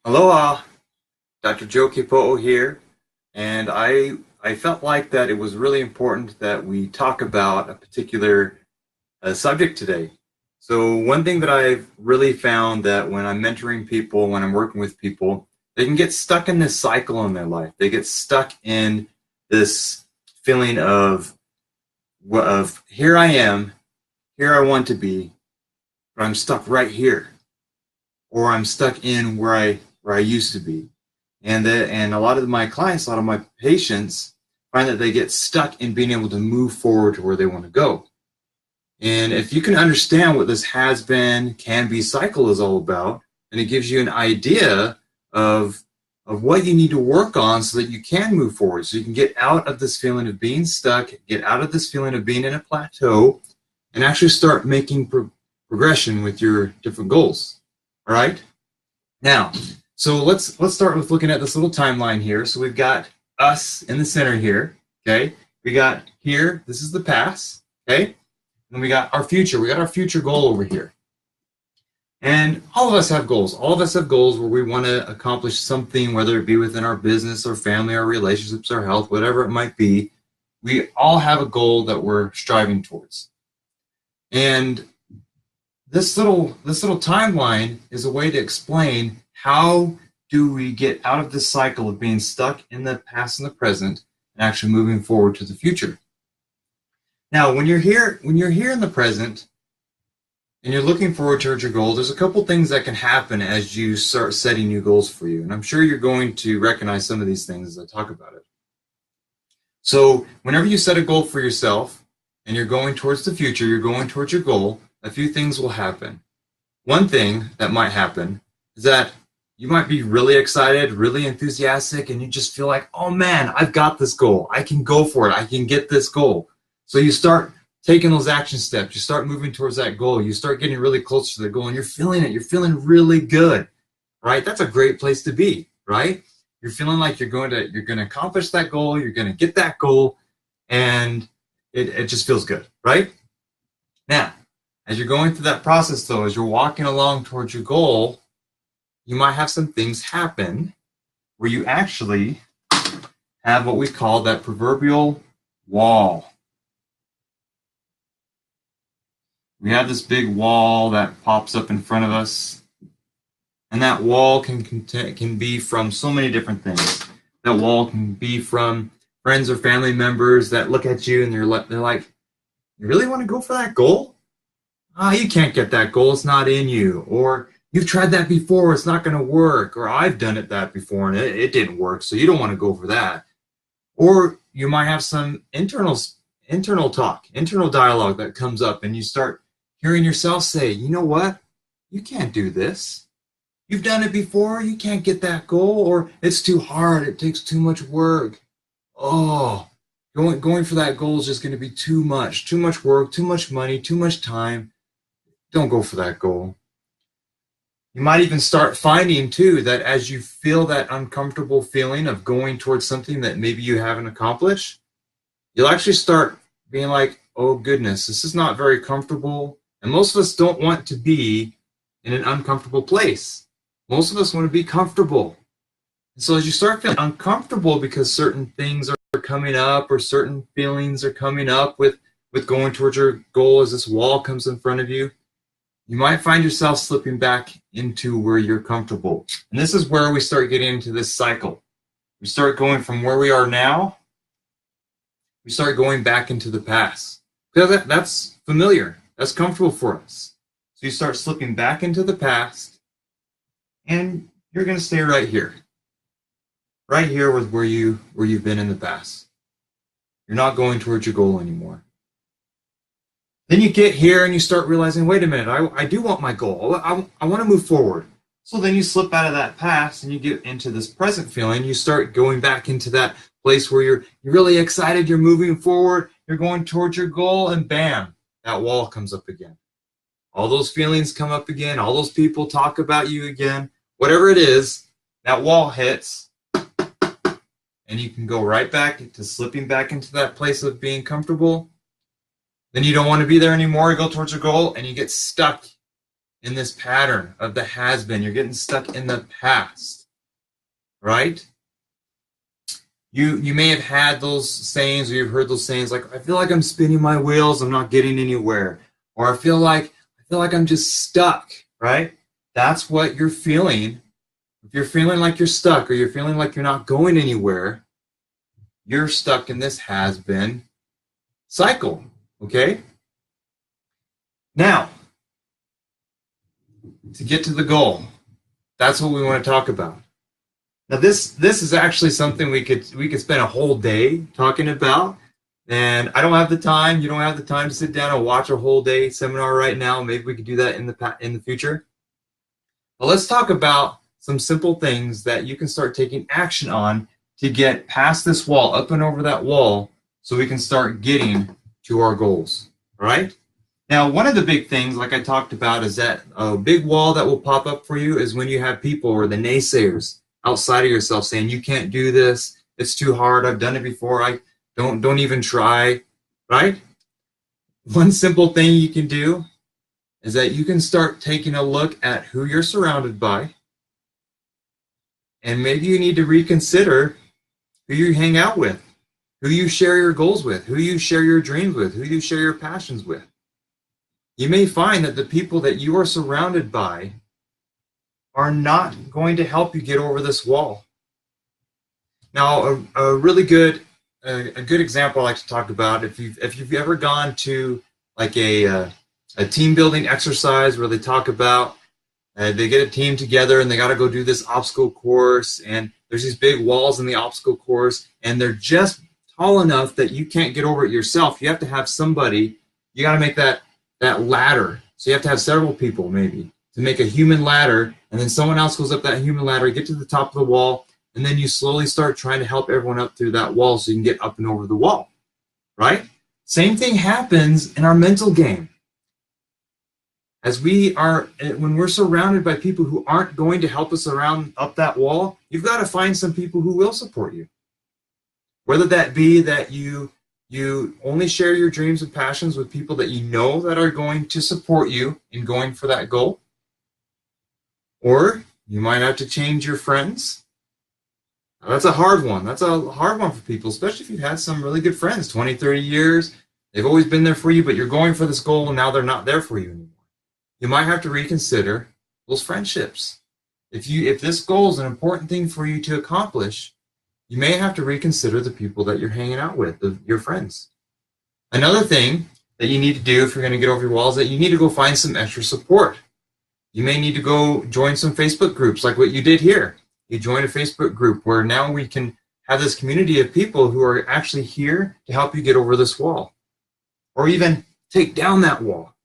Aloha, Dr. Joe Kipo'o here, and I felt like that it was really important that we talk about a particular subject today. So one thing that I've really found that when I'm mentoring people, when I'm working with people, they can get stuck in this cycle in their life. They get stuck in this feeling of here I am, here I want to be, but I'm stuck right here, or I'm stuck in where I used to be. And a lot of my clients, a lot of my patients find that they get stuck in being able to move forward to where they want to go. And if you can understand what this has been, can be cycle is all about, then it gives you an idea of what you need to work on so that you can move forward, so you can get out of this feeling of being stuck, get out of this feeling of being in a plateau, and actually start making progression with your different goals. All right? Now, so let's start with looking at this little timeline here. So we've got us in the center here, okay? We got here, this is the past, okay? And we got our future. We got our future goal over here. And all of us have goals. All of us have goals where we want to accomplish something, whether it be within our business, our family, our relationships, our health, whatever it might be. We all have a goal that we're striving towards. And this little timeline is a way to explain how do we get out of this cycle of being stuck in the past and the present and actually moving forward to the future. Now, when you're here in the present and you're looking forward towards your goal, there's a couple things that can happen as you start setting new goals for you. And I'm sure you're going to recognize some of these things as I talk about it. So whenever you set a goal for yourself and you're going towards the future, you're going towards your goal, a few things will happen. One thing that might happen is that you might be really excited, really enthusiastic, and you just feel like, oh man, I've got this goal. I can go for it. I can get this goal. So you start taking those action steps. You start moving towards that goal. You start getting really close to the goal, and you're feeling it. You're feeling really good, right? That's a great place to be, right? You're feeling like you're going to accomplish that goal. You're going to get that goal, and it just feels good, right? Now, as you're going through that process, though, as you're walking along towards your goal, you might have some things happen where you actually have what we call that proverbial wall. We have this big wall that pops up in front of us, and that wall can be from so many different things. That wall can be from friends or family members that look at you and they're like, you really want to go for that goal? You can't get that goal. It's not in you. Or you've tried that before. It's not going to work. Or I've done that before and it didn't work. So you don't want to go for that. Or you might have some internal talk, internal dialogue that comes up and you start hearing yourself say, you know what? You can't do this. You've done it before. You can't get that goal. Or it's too hard. It takes too much work. Oh, going for that goal is just going to be too much work, too much money, too much time. Don't go for that goal. You might even start finding too that as you feel that uncomfortable feeling of going towards something that maybe you haven't accomplished, you'll actually start being like, oh goodness, this is not very comfortable. And most of us don't want to be in an uncomfortable place. Most of us want to be comfortable. And so as you start feeling uncomfortable because certain things are coming up or certain feelings are coming up with going towards your goal as this wall comes in front of you, you might find yourself slipping back into where you're comfortable. And this is where we start getting into this cycle. We start going from where we are now, we start going back into the past. Because that's familiar. That's comfortable for us. So you start slipping back into the past, and you're going to stay right here. Right here with where you've been in the past. You're not going towards your goal anymore. Then you get here and you start realizing, wait a minute, I do want my goal. I want to move forward. So then you slip out of that past and you get into this present feeling. You start going back into that place where you're really excited, you're moving forward, you're going towards your goal, and bam, that wall comes up again. All those feelings come up again. All those people talk about you again. Whatever it is, that wall hits, and you can go right back to slipping back into that place of being comfortable. Then you don't want to be there anymore. You go towards your goal and you get stuck in this pattern of the has been. You're getting stuck in the past, right? You may have had those sayings, or you've heard those sayings like, I feel like I'm spinning my wheels, I'm not getting anywhere. Or I feel like I'm just stuck, right? That's what you're feeling. If you're feeling like you're stuck, or you're feeling like you're not going anywhere, you're stuck in this has been cycle, okay? Now, to get to the goal, that's what we want to talk about. Now, this is actually something we could spend a whole day talking about, and I don't have the time. You don't have the time to sit down and watch a whole day seminar right now. Maybe we could do that in the future. But let's talk about some simple things that you can start taking action on to get past this wall, up and over that wall, so we can start getting to our goals. All right? Now, one of the big things, like I talked about, is that a big wall that will pop up for you is when you have people, or the naysayers, outside of yourself saying, you can't do this, it's too hard, I've done it before, I don't even try, right? One simple thing you can do is that you can start taking a look at who you're surrounded by, and maybe you need to reconsider who you hang out with, who you share your goals with, who you share your dreams with, who you share your passions with. You may find that the people that you are surrounded by are not going to help you get over this wall. Now, a really good example I like to talk about, if you've ever gone to like a team building exercise where they talk about they get a team together and they got to go do this obstacle course, and there's these big walls in the obstacle course, and they're just tall enough that you can't get over it yourself. You have to have somebody. You got to make that ladder. So you have to have several people maybe to make a human ladder, and then someone else goes up that human ladder, get to the top of the wall, and then you slowly start trying to help everyone up through that wall so you can get up and over the wall, right? Same thing happens in our mental game. When we're surrounded by people who aren't going to help us up that wall, you've got to find some people who will support you. Whether that be that you only share your dreams and passions with people that you know that are going to support you in going for that goal. Or you might have to change your friends. Now, that's a hard one. That's a hard one for people, especially if you've had some really good friends, 20, 30 years. They've always been there for you, but you're going for this goal and now they're not there for you anymore. You might have to reconsider those friendships. If this goal is an important thing for you to accomplish, you may have to reconsider the people that you're hanging out with, your friends. Another thing that you need to do if you're going to get over your wall is that you need to go find some extra support. You may need to go join some Facebook groups like what you did here. You join a Facebook group where now we can have this community of people who are actually here to help you get over this wall, or even take down that wall.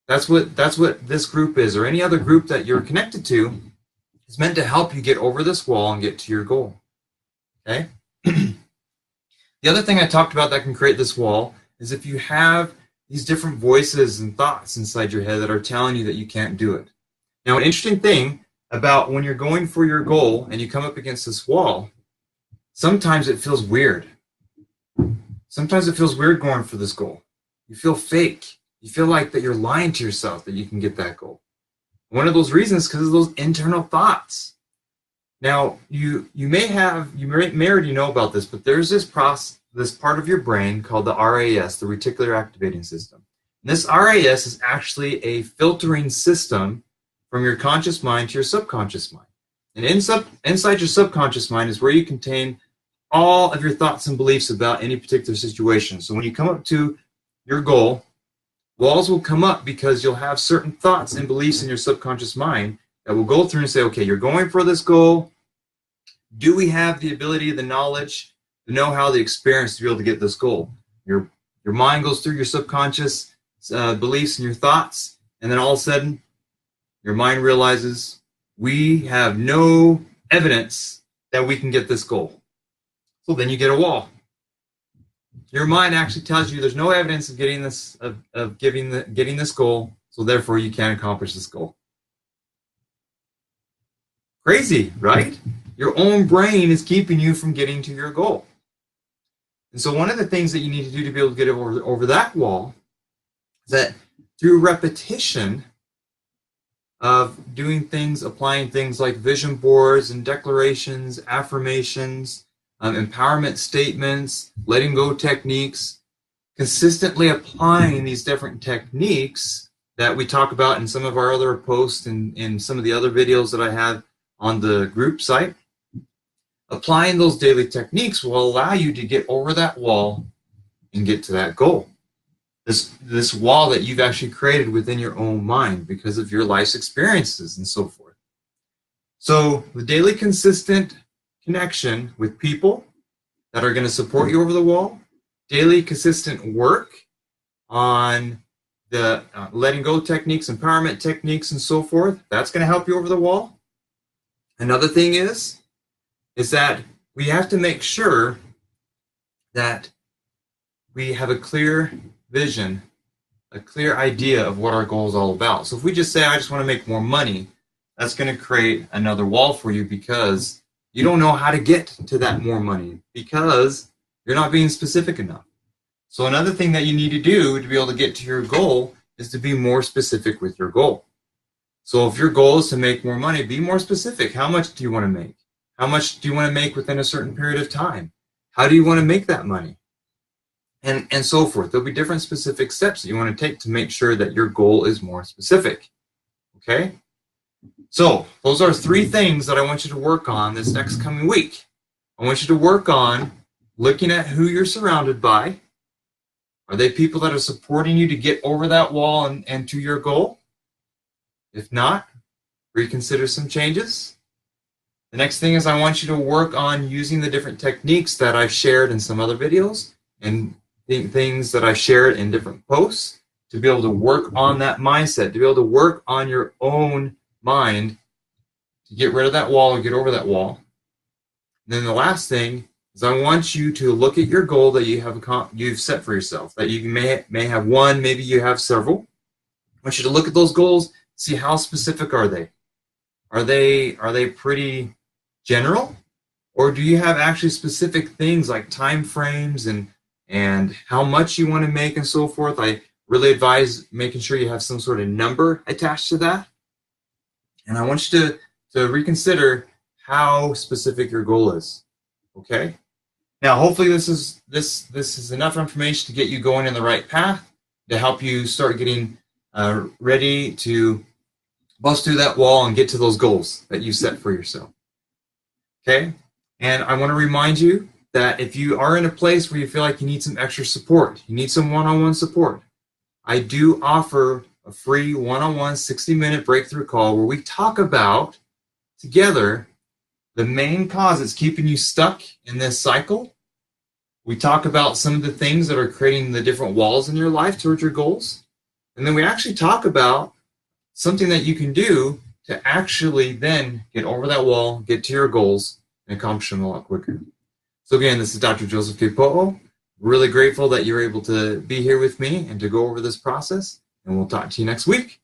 That's what this group is, or any other group that you're connected to, is meant to help you get over this wall and get to your goal. Okay? The other thing I talked about that can create this wall is if you have these different voices and thoughts inside your head that are telling you that you can't do it. Now, an interesting thing about when you're going for your goal and you come up against this wall, sometimes it feels weird. Sometimes it feels weird going for this goal. You feel fake. You feel like that you're lying to yourself that you can get that goal. One of those reasons is because of those internal thoughts. Now, you may already know about this, but there's this part of your brain called the RAS, the reticular activating system. And this RAS is actually a filtering system from your conscious mind to your subconscious mind. And inside your subconscious mind is where you contain all of your thoughts and beliefs about any particular situation. So when you come up to your goal, walls will come up because you'll have certain thoughts and beliefs in your subconscious mind that will go through and say, okay, you're going for this goal. Do we have the ability, the knowledge, the know-how, the experience to be able to get this goal? Your mind goes through your subconscious beliefs and your thoughts, and then all of a sudden, your mind realizes we have no evidence that we can get this goal. So then you get a wall. Your mind actually tells you there's no evidence of getting this goal, so therefore you can't accomplish this goal. Crazy, right? Your own brain is keeping you from getting to your goal. And so one of the things that you need to do to be able to get over that wall is that through repetition, of doing things, applying things like vision boards and declarations, affirmations, empowerment statements, letting go techniques, consistently applying these different techniques that we talk about in some of our other posts and in some of the other videos that I have on the group site. Applying those daily techniques will allow you to get over that wall and get to that goal. This wall that you've actually created within your own mind because of your life's experiences and so forth. So the daily consistent connection with people that are going to support you over the wall, daily consistent work on the letting go techniques, empowerment techniques, and so forth, that's going to help you over the wall. Another thing is that we have to make sure that we have a clear vision, a clear idea of what our goal is all about. So if we just say, I just want to make more money, that's going to create another wall for you because you don't know how to get to that more money because you're not being specific enough. So another thing that you need to do to be able to get to your goal is to be more specific with your goal. So if your goal is to make more money, be more specific. How much do you want to make? How much do you want to make within a certain period of time? How do you want to make that money? And so forth. There'll be different specific steps that you want to take to make sure that your goal is more specific. Okay? So those are 3 things that I want you to work on this next coming week. I want you to work on looking at who you're surrounded by. Are they people that are supporting you to get over that wall and to your goal? If not, reconsider some changes. The next thing is I want you to work on using the different techniques that I've shared in some other videos and things that I've shared in different posts to be able to work on that mindset, to be able to work on your own mind to get rid of that wall or get over that wall. And then the last thing is I want you to look at your goal that you've set for yourself, that you may have one, maybe you have several. I want you to look at those goals, see how specific are they. Are they pretty general, or do you have actually specific things like time frames and how much you want to make and so forth? I really advise making sure you have some sort of number attached to that. And I want you to reconsider how specific your goal is. Okay? Now, hopefully this is enough information to get you going in the right path, to help you start getting ready to bust through that wall and get to those goals that you set for yourself. Okay? And I want to remind you that if you are in a place where you feel like you need some extra support, you need some one-on-one support, I do offer a free one-on-one 60-minute breakthrough call where we talk about together the main cause that's keeping you stuck in this cycle. We talk about some of the things that are creating the different walls in your life towards your goals. And then we actually talk about something that you can do to actually then get over that wall, get to your goals, and accomplish them a lot quicker. So again, this is Dr. Joseph K. Po'o. Really grateful that you're able to be here with me and to go over this process. And we'll talk to you next week.